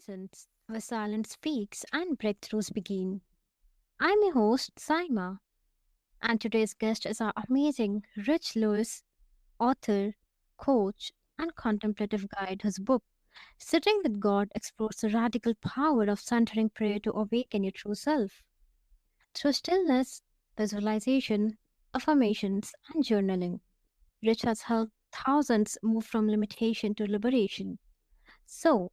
presence, where silence speaks and breakthroughs begin. I'm your host, Saima, and today's guest is our amazing Rich Lewis, author, coach, and contemplative guide whose book, Sitting with God, explores the radical power of centering prayer to awaken your true self. Through stillness, visualization, affirmations, and journaling, Rich has helped thousands move from limitation to liberation. So,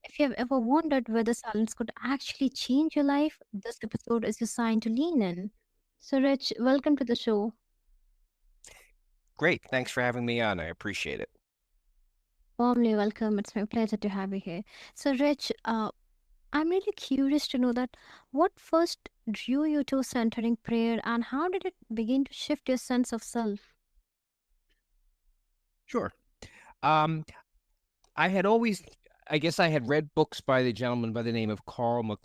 if you have ever wondered whether silence could actually change your life, this episode is your sign to lean in. So, Rich, welcome to the show. Great. Thanks for having me on. I appreciate it. Warmly welcome. It's my pleasure to have you here. So, Rich, I'm really curious to know that what first drew you to centering prayer and how did it begin to shift your sense of self? Sure. Um, I had always, I guess I had read books by the gentleman by the name of Carl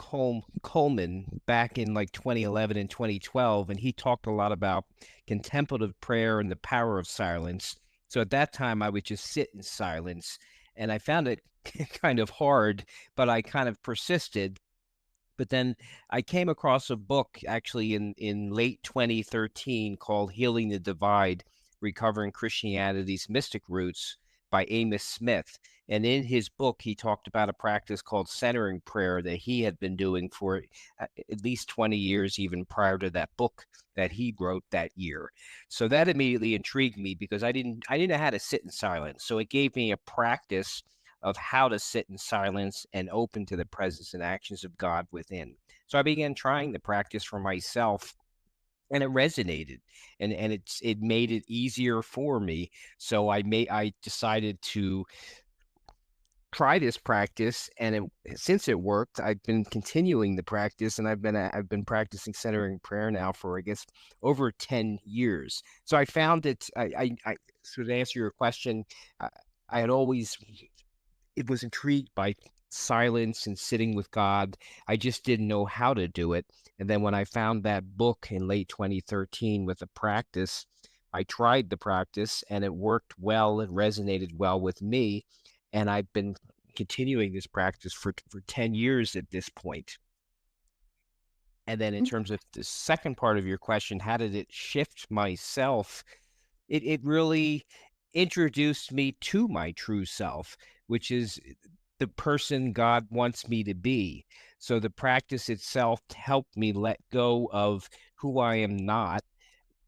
Coleman back in like 2011 and 2012, and he talked a lot about contemplative prayer and the power of silence. So at that time, I would just sit in silence, and I found it kind of hard, but I kind of persisted. But then I came across a book actually in late 2013 called Healing the Divide: Recovering Christianity's Mystic Roots by Amos Smith. And in his book, he talked about a practice called centering prayer that he had been doing for at least 20 years, even prior to that book that he wrote that year. So that immediately intrigued me because I didn't know how to sit in silence. So it gave me a practice of how to sit in silence and open to the presence and actions of God within. So I began trying the practice for myself, and it resonated, and it made it easier for me. So I decided to try this practice, and since it worked, I've been continuing the practice, and I've been practicing centering prayer now for, I guess, over 10 years. So I found it I so to answer your question, I, I had always it was intrigued by silence and sitting with God. I just didn't know how to do it. And then when I found that book in late 2013 with a practice, I tried the practice and it worked well. It resonated well with me. And I've been continuing this practice for 10 years at this point. And then in terms of the second part of your question, how did it shift myself? It really introduced me to my true self, which is the person God wants me to be. So the practice itself helped me let go of who I am not,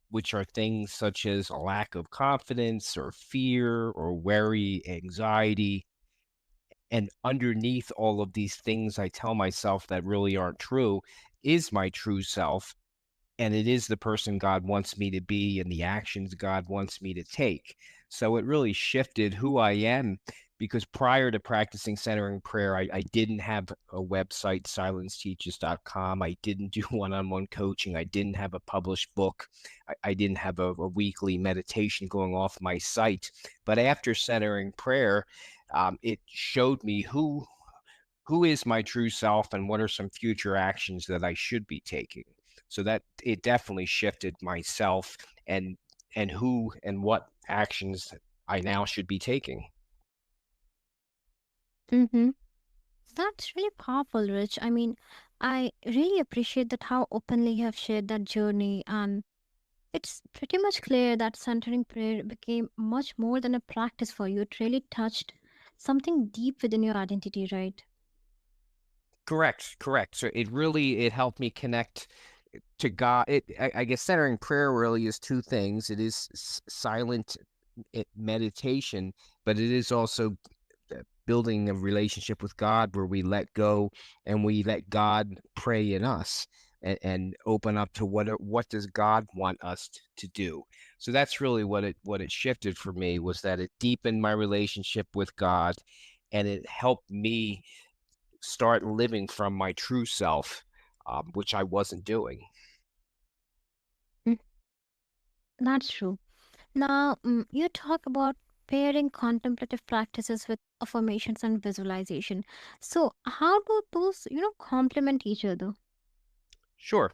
which are things such as a lack of confidence or fear or worry, anxiety. And underneath all of these things I tell myself that really aren't true is my true self, and it is the person God wants me to be and the actions God wants me to take. So it really shifted who I am, because prior to practicing centering prayer, I didn't have a website, silenceteaches.com. I didn't do one-on-one coaching. I didn't have a published book. I didn't have a weekly meditation going off my site. But after centering prayer, it showed me who is my true self and what are some future actions that I should be taking. So that it definitely shifted myself and who and what actions I now should be taking. Mm-hmm. That's really powerful, Rich. I mean, I really appreciate that how openly you have shared that journey, and it's pretty much clear that centering prayer became much more than a practice for you. It really touched something deep within your identity, right? Correct. So it helped me connect to God. I guess centering prayer really is two things. It is silent meditation, but it is also building a relationship with God where we let go and we let God pray in us, and open up to what does God want us to do. So that's really what it shifted for me, was that it deepened my relationship with God, and it helped me start living from my true self, which I wasn't doing. Mm, that's true. Now, you talk about pairing contemplative practices with affirmations and visualization. So, how do those, complement each other? Sure.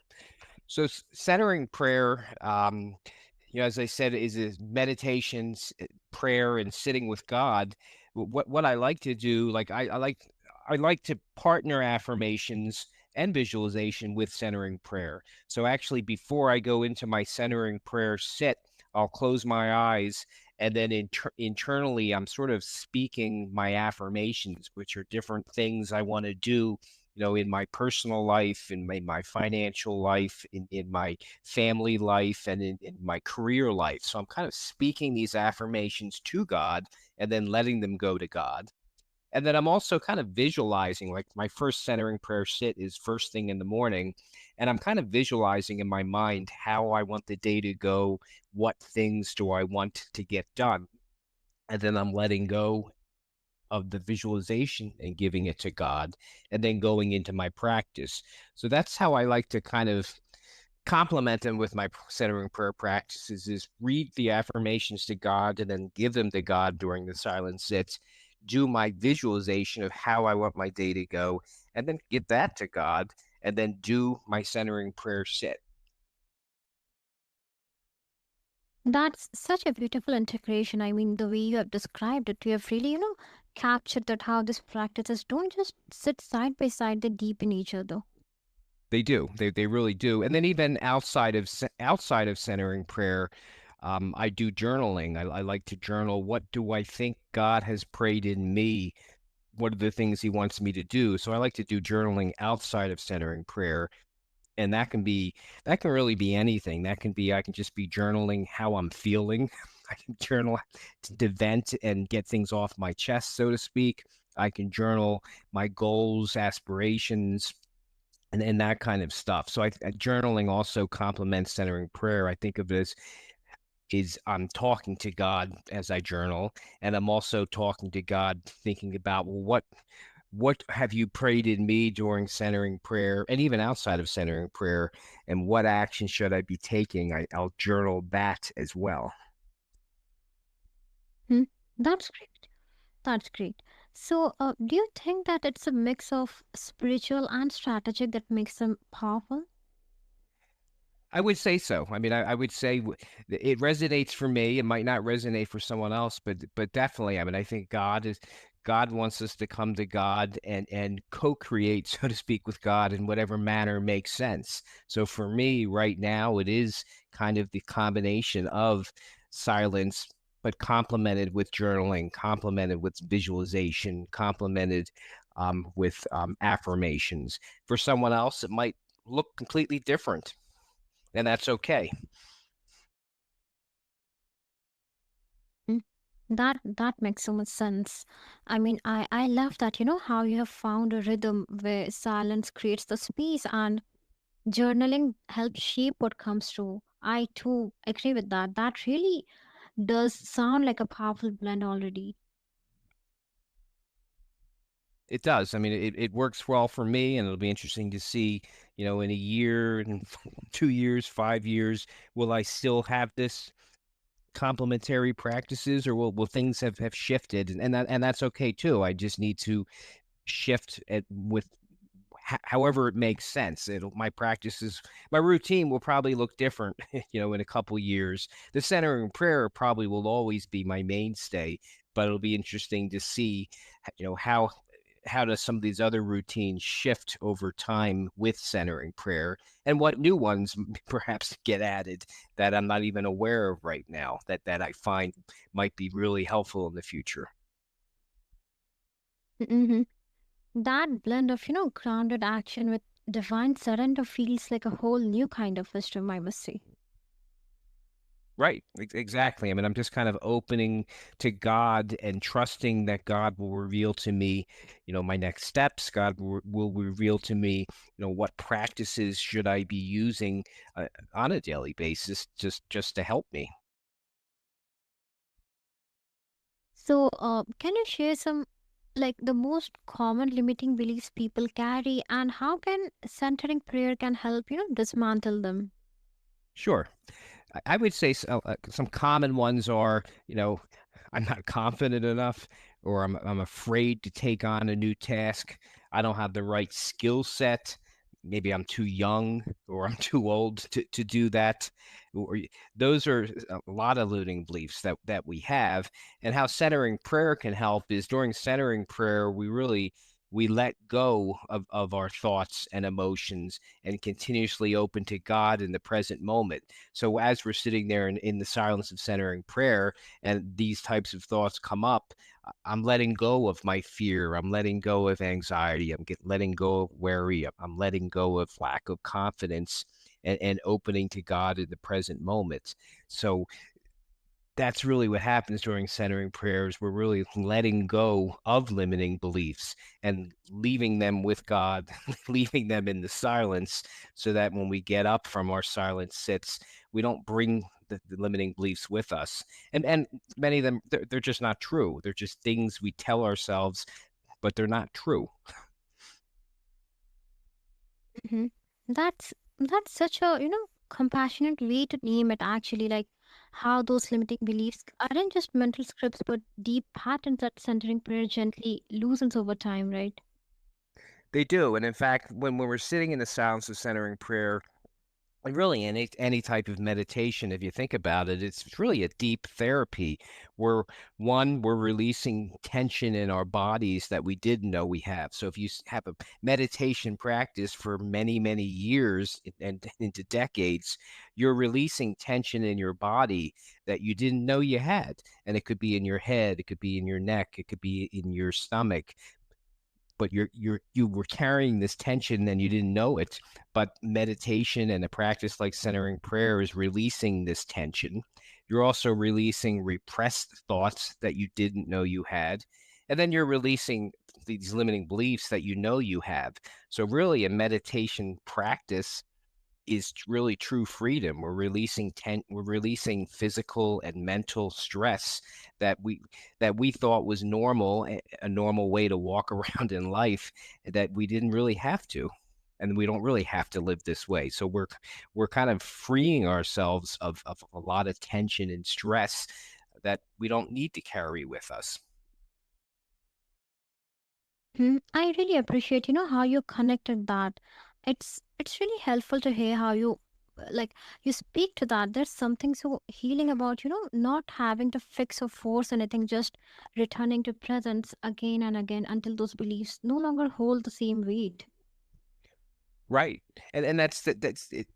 So centering prayer, as I said, is meditations, prayer, and sitting with God. What I like to do, like I like. I like to partner affirmations and visualization with centering prayer. So actually, before I go into my centering prayer sit, I'll close my eyes, and then internally, I'm sort of speaking my affirmations, which are different things I want to do, in my personal life, in my financial life, in my family life, and in my career life. So I'm kind of speaking these affirmations to God and then letting them go to God. And then I'm also kind of visualizing, like my first centering prayer sit is first thing in the morning. And I'm kind of visualizing in my mind how I want the day to go, what things do I want to get done. And then I'm letting go of the visualization and giving it to God, and then going into my practice. So that's how I like to kind of complement them with my centering prayer practices, is read the affirmations to God and then give them to God during the silent sits, do my visualization of how I want my day to go, and then give that to God, and then do my centering prayer sit. That's such a beautiful integration. I mean, the way you have described it, you have really, captured that how these practices don't just sit side by side, they deepen each other. They do. They really do. And then even outside of centering prayer, I do journaling. I like to journal. What do I think God has prayed in me? What are the things He wants me to do? So I like to do journaling outside of centering prayer, and that can really be anything. That can be, I can just be journaling how I'm feeling. I can journal to vent and get things off my chest, so to speak. I can journal my goals, aspirations, and that kind of stuff. So journaling also complements centering prayer. I think of it as is I'm talking to God as I journal, and I'm also talking to God, thinking about, well, what have you prayed in me during centering prayer and even outside of centering prayer, and what action should I be taking? I'll journal that as well. Hmm? That's great. That's great. So, do you think that it's a mix of spiritual and strategic that makes them powerful? I would say so. I mean, I would say it resonates for me. It might not resonate for someone else, but definitely. I mean, I think God wants us to come to God and co-create, so to speak, with God in whatever manner makes sense. So for me, right now, it is kind of the combination of silence, but complemented with journaling, complemented with visualization, complemented with affirmations. For someone else, it might look completely different, and that's okay. Mm, that makes so much sense. I mean, I love that, how you have found a rhythm where silence creates the space and journaling helps shape what comes through. I too agree with that. That really does sound like a powerful blend already. It does. I mean, it works well for me, and it'll be interesting to see, in a year, in 2 years, 5 years, will I still have this complementary practices, or will things have shifted? And that's okay too. I just need to shift it with however it makes sense. My practices, my routine will probably look different, in a couple years. The centering prayer probably will always be my mainstay, but it'll be interesting to see, how does some of these other routines shift over time with centering prayer, and what new ones perhaps get added that I'm not even aware of right now, that I find might be really helpful in the future. Hmm. That blend of, grounded action with divine surrender feels like a whole new kind of wisdom, I must say. Right. Exactly. I mean, I'm just kind of opening to God and trusting that God will reveal to me, my next steps. God will reveal to me, what practices should I be using on a daily basis, just to help me. So, can you share some, like, the most common limiting beliefs people carry and how can centering prayer can help, dismantle them? Sure. I would say some common ones are, I'm not confident enough, or I'm afraid to take on a new task. I don't have the right skill set. Maybe I'm too young, or I'm too old to do that. Those are a lot of limiting beliefs that we have. And how centering prayer can help is, during centering prayer, we really we let go of our thoughts and emotions and continuously open to God in the present moment. So as we're sitting there in the silence of centering prayer and these types of thoughts come up, I'm letting go of my fear. I'm letting go of anxiety. Letting go of worry. I'm letting go of lack of confidence and opening to God in the present moment. So that's really what happens during centering prayers. We're really letting go of limiting beliefs and leaving them with God, leaving them in the silence, so that when we get up from our silent sits, we don't bring the limiting beliefs with us. And many of them, they're just not true. They're just things we tell ourselves, but they're not true. Hmm. That's such a, compassionate way to name it actually, like how those limiting beliefs aren't just mental scripts but deep patterns that centering prayer gently loosens over time, right? They do. And in fact, when we're sitting in the silence of centering prayer, and really any type of meditation, if you think about it, it's really a deep therapy where we're releasing tension in our bodies that we didn't know we have. So if you have a meditation practice for many years and into decades, you're releasing tension in your body that you didn't know you had. And it could be in your head, it could be in your neck, it could be in your stomach, but you were carrying this tension and you didn't know it. But meditation and a practice like centering prayer is releasing this tension. You're also releasing repressed thoughts that you didn't know you had, and then you're releasing these limiting beliefs that you know you have. So really a meditation practice is really true freedom. We're releasing physical and mental stress that we thought was normal, a normal way to walk around in life, that we didn't really have to. And we don't really have to live this way. So we're kind of freeing ourselves of a lot of tension and stress that we don't need to carry with us. I really appreciate, how you connected that. It's really helpful to hear how you like you speak to that. There's something so healing about, not having to fix or force anything, just returning to presence again and again until those beliefs no longer hold the same weight. Right. And that's it.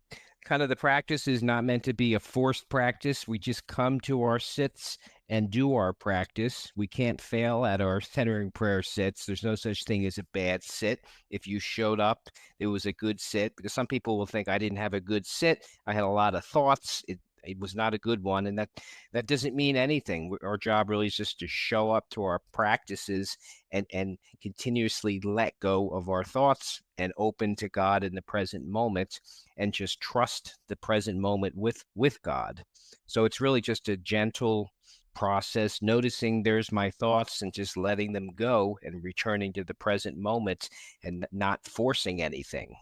Kind of the practice is not meant to be a forced practice. We just come to our sits and do our practice. We can't fail at our centering prayer sits. There's no such thing as a bad sit. If you showed up, it was a good sit, because some people will think I didn't have a good sit. I had a lot of thoughts. It was not a good one, and that doesn't mean anything. Our job really is just to show up to our practices and continuously let go of our thoughts and open to God in the present moment, and just trust the present moment with God. So it's really just a gentle process, noticing there's my thoughts and just letting them go and returning to the present moment and not forcing anything.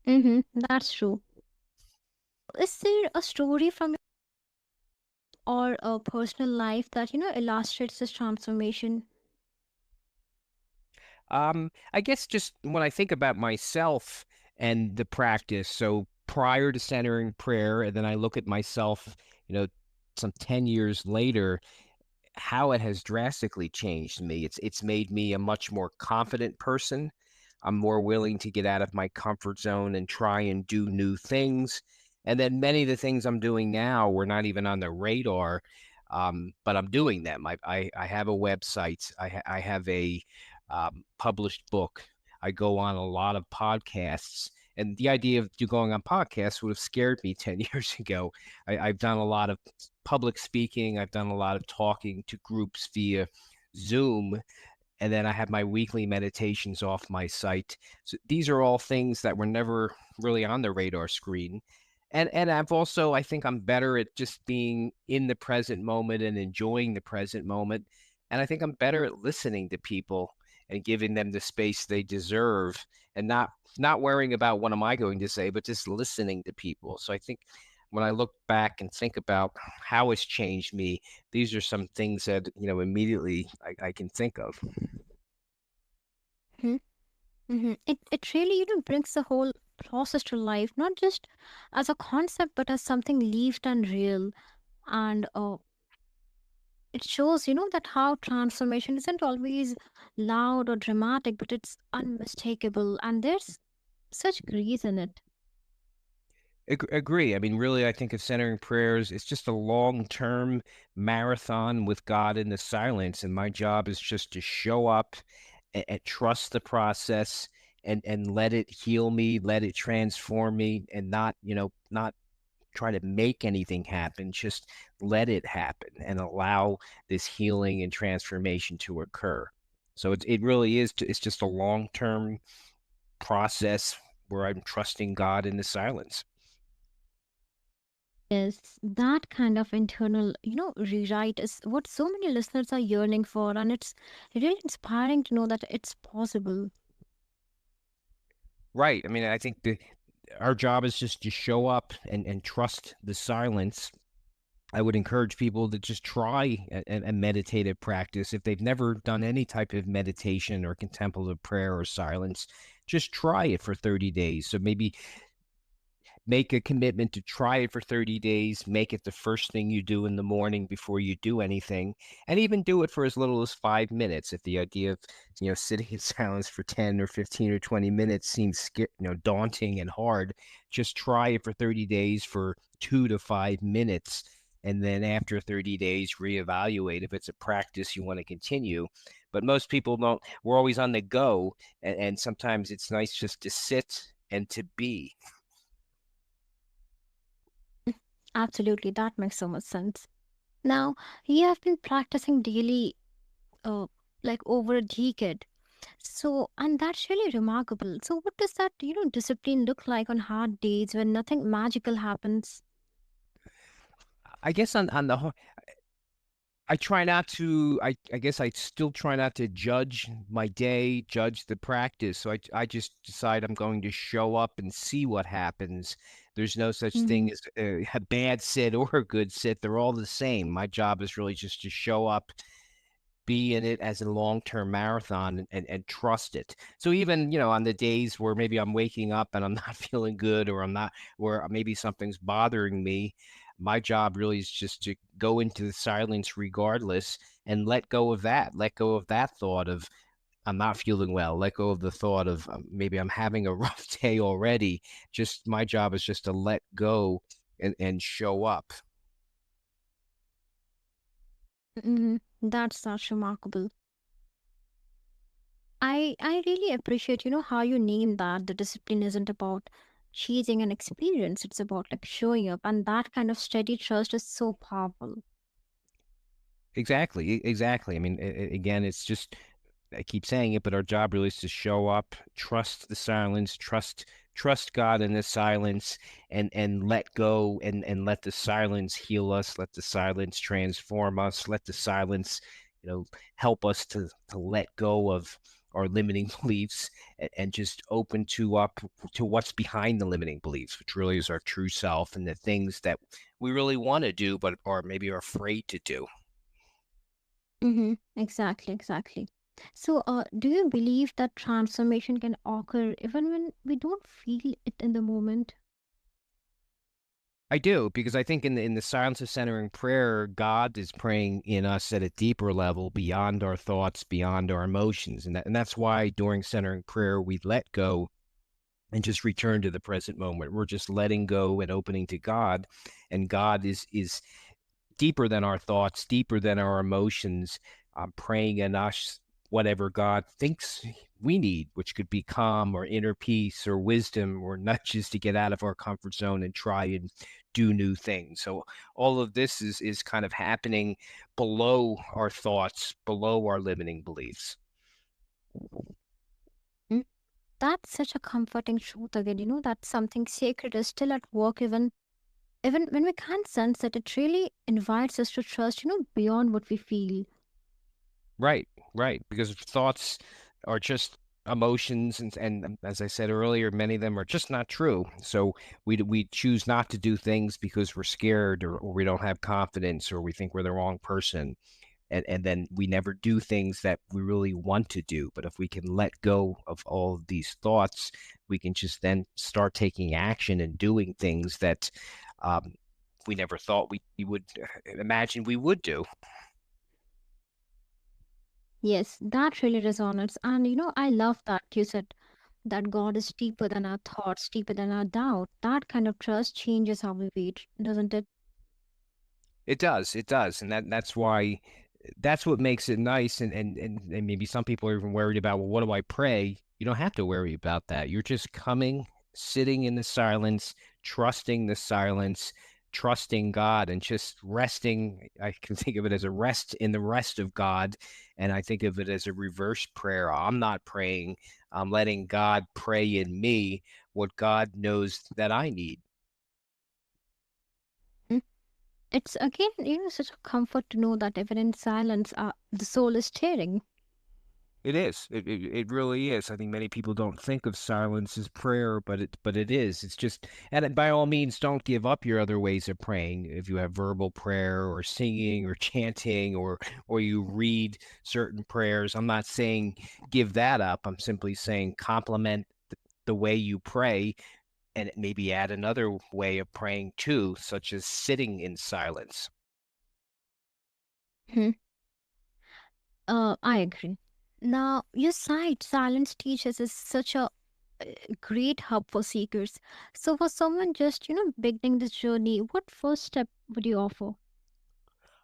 Mm-hmm, that's true. Is there a story from or a personal life that illustrates this transformation? I guess just when I think about myself and the practice, so prior to centering prayer, and then I look at myself, you know, some 10 years later, how it has drastically changed me. It's made me a much more confident person. I'm more willing to get out of my comfort zone and try and do new things. And then many of the things I'm doing now were not even on the radar, but I'm doing them. I have a website. I have a published book. I go on a lot of podcasts. And the idea of you going on podcasts would have scared me 10 years ago. I've done a lot of public speaking. I've done a lot of talking to groups via Zoom, and then I have my weekly meditations off my site. So these are all things that were never really on the radar screen. And I've also, I think I'm better at just being in the present moment and enjoying the present moment. And I think I'm better at listening to people and giving them the space they deserve, and not worrying about what am I going to say, but just listening to people. So I think when I look back and think about how it's changed me, these are some things that, immediately I can think of. It really brings the whole process to life, not just as a concept but as something lived and real. And It shows, that how transformation isn't always loud or dramatic, but it's unmistakable, and there's such grace in it. Agree. I mean, really, I think of centering prayers, it's just a long-term marathon with God in the silence. And my job is just to show up and trust the process and let it heal me, let it transform me, and not, not try to make anything happen. Just let it happen and allow this healing and transformation to occur. So it really is, it's just a long-term process where I'm trusting God in the silence. Yes, that kind of internal, rewrite is what so many listeners are yearning for, and it's really inspiring to know that it's possible. Right. I mean, I think our job is just to show up and trust the silence. I would encourage people to just try a meditative practice. If they've never done any type of meditation or contemplative prayer or silence, just try it for 30 days. So maybe make a commitment to try it for 30 days, make it the first thing you do in the morning before you do anything, and even do it for as little as 5 minutes. If the idea of, sitting in silence for 10 or 15 or 20 minutes seems daunting and hard, just try it for 30 days for 2 to 5 minutes. And then after 30 days, reevaluate if it's a practice you want to continue. But most people don't, we're always on the go. And sometimes it's nice just to sit and to be. Absolutely, that makes so much sense. Now, you have been practicing daily, uh, like over a decade. So, and that's really remarkable. So, what does that, discipline look like on hard days when nothing magical happens? I guess on the I try not to I guess I still try not to judge my day, judge the practice. So I just decide I'm going to show up and see what happens. There's no such Mm-hmm. thing as a bad sit or a good sit. They're all the same. My job is really just to show up, be in it as a long-term marathon and trust it. So even, on the days where maybe I'm waking up and I'm not feeling good or I'm not, or maybe something's bothering me, my job really is just to go into the silence regardless and let go of that thought of I'm not feeling well, let go of the thought of maybe I'm having a rough day already. Just my job is just to let go and show up. Mm-hmm. That's remarkable. I really appreciate, how you name that the discipline isn't about chasing an experience, it's about like showing up, and that kind of steady trust is so powerful. Exactly, exactly. I mean, again, it's just I keep saying it, but our job really is to show up, trust the silence, trust God in the silence, and let go and let the silence heal us, let the silence transform us, let the silence, you know, help us to let go of our limiting beliefs and just open to up to what's behind the limiting beliefs, which really is our true self and the things that we really want to do, but or maybe are afraid to do. Mm-hmm. Exactly, exactly. So, do you believe that transformation can occur even when we don't feel it in the moment? I do because I think in the silence of centering prayer, God is praying in us at a deeper level, beyond our thoughts, beyond our emotions, and that's why during centering prayer we let go and just return to the present moment. We're just letting go and opening to God, and God is deeper than our thoughts, deeper than our emotions, praying in us whatever God thinks we need, which could be calm or inner peace or wisdom or nudges to get out of our comfort zone and try and do new things. So all of this is kind of happening below our thoughts, below our limiting beliefs. Mm. That's such a comforting truth again, that something sacred is still at work even when we can't sense it. It really invites us to trust, beyond what we feel. Right, right. Because thoughts are just emotions, and as I said earlier, many of them are just not true. So we choose not to do things because we're scared or we don't have confidence or we think we're the wrong person. And then we never do things that we really want to do. But if we can let go of all of these thoughts, we can just then start taking action and doing things that um, we never thought we would imagine we would do. Yes, that really resonates. And I love that you said that God is deeper than our thoughts, deeper than our doubt. That kind of trust changes how we wait, doesn't it? It does, and that's why that's what makes it nice. And maybe some people are even worried about, well, what do I pray? You don't have to worry about that. You're just coming, sitting in the silence, trusting God, and just resting. I can think of it as a rest in the rest of God, and I think of it as a reverse prayer. I'm not praying. I'm letting God pray in me what God knows that I need. Mhm. It's again, such a comfort to know that even in silence, the soul is stirring. It is. It really is. I think many people don't think of silence as prayer, but it is. It's just, by all means, don't give up your other ways of praying. If you have verbal prayer or singing or chanting or you read certain prayers, I'm not saying give that up. I'm simply saying complement the way you pray and maybe add another way of praying too, such as sitting in silence. Mhm. I agree. Now, your site, Silence Teachers, is such a great hub for seekers. So, for someone just, beginning this journey, what first step would you offer?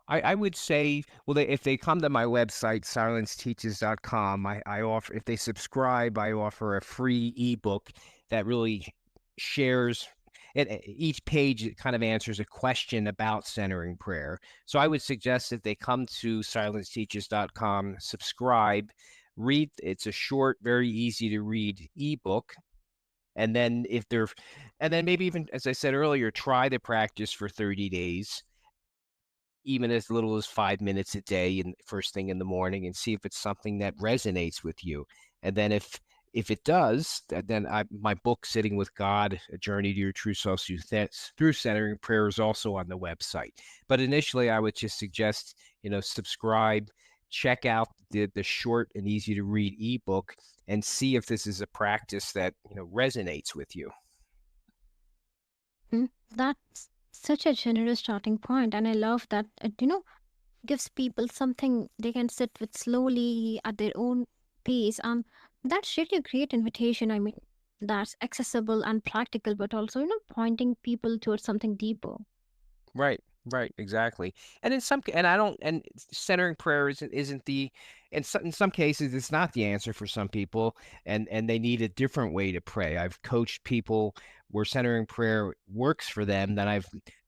I would say, well, if they come to my website, silenceteaches.com, I offer, if they subscribe, I offer a free ebook that really shares it. Each page it kind of answers a question about centering prayer. So I would suggest that they come to silenceteaches.com, subscribe, read. It's a short, very easy to read ebook. And then and then maybe even, as I said earlier, try the practice for 30 days, even as little as 5 minutes a day and first thing in the morning, and see if it's something that resonates with you. And then if it does, then my book, Sitting with God, A Journey to Your True Self Through Centering Prayer, is also on the website. But initially, I would just suggest, subscribe, check out the short and easy to read ebook, and see if this is a practice that resonates with you. Hmm? That's such a generous starting point, and I love that it, gives people something they can sit with slowly at their own pace. And that's really a great invitation. I mean, that's accessible and practical, but also, pointing people towards something deeper. Right, right, exactly. And in some, and I don't, and centering prayer isn't the, in some cases, it's not the answer for some people, and they need a different way to pray. I've coached people where centering prayer works for them. Then I've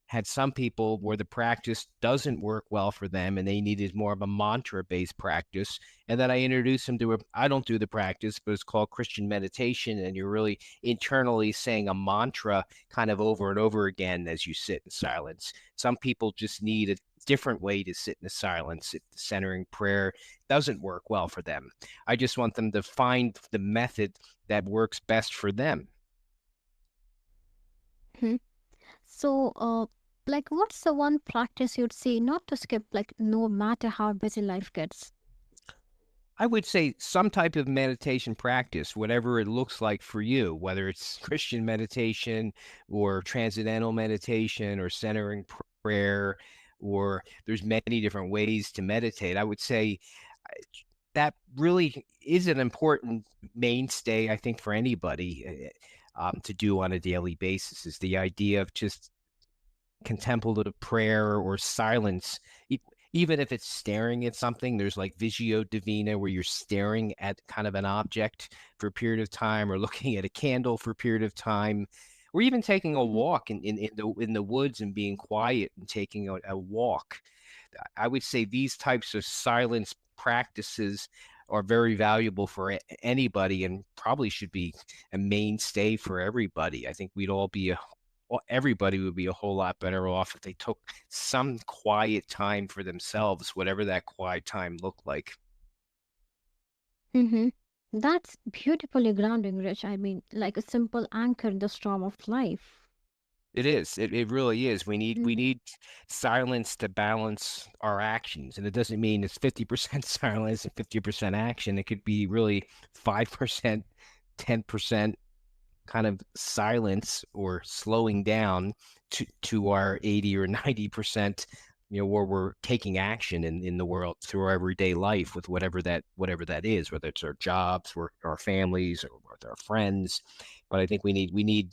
had some people where the practice doesn't work well for them, and they needed more of a mantra-based practice. And then I introduce them to a, I don't do the practice, but it's called Christian meditation, and you're really internally saying a mantra kind of over and over again as you sit in silence. Some people just need a different way to sit in the silence if the centering prayer doesn't work well for them. I just want them to find the method that works best for them. Hmm. So, like, what's the one practice you'd say not to skip, like, no matter how busy life gets? I would say some type of meditation practice, whatever it looks like for you, whether it's Christian meditation or transcendental meditation or centering prayer, or there's many different ways to meditate. I would say that really is an important mainstay, I think, for anybody to do on a daily basis, is the idea of just contemplative prayer or silence. E- Even if it's staring at something, there's like visio divina, where you're staring at kind of an object for a period of time, or looking at a candle for a period of time, or even taking a Mhm. walk in the woods and being quiet and taking a walk. I would say these types of silence practices are very valuable for anybody, and probably should be a mainstay for everybody. I think we'd all be everybody would be a whole lot better off if they took some quiet time for themselves, whatever that quiet time looked like. Mm-hmm. That's beautifully grounding, Rich. I mean, like a simple anchor in the storm of life. It is. It really is. We Mm-hmm. need silence to balance our actions, and it doesn't mean it's 50% silence and 50% action. It could be really 5%, 10% kind of silence or slowing down to our 80 or 90% where we're taking action in the world through our everyday life with whatever that is, whether it's our jobs or our families or with our friends. But I think we need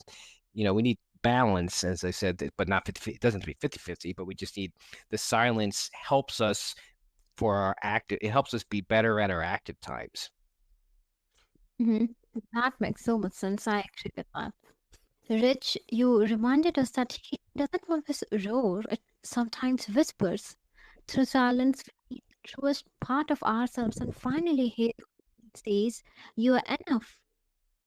balance, as I said, but not 50, it doesn't have to be 50-50, but we just need the silence helps us for our active, it helps us be better at our active times. Hmm. That makes so much sense. I agree with that. Rich, you reminded us that he doesn't always roar, it sometimes whispers. Through silence, we meet the truest part of ourselves and finally hear it says, "You are enough."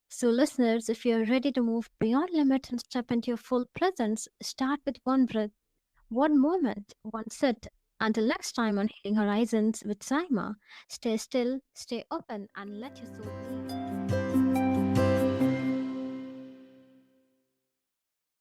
So, listeners, if you're ready to move beyond limits and step into your full presence, start with one breath, one moment, one sit. Until next time on Healing Horizons with Saima, stay still, stay open, and let your soul lead.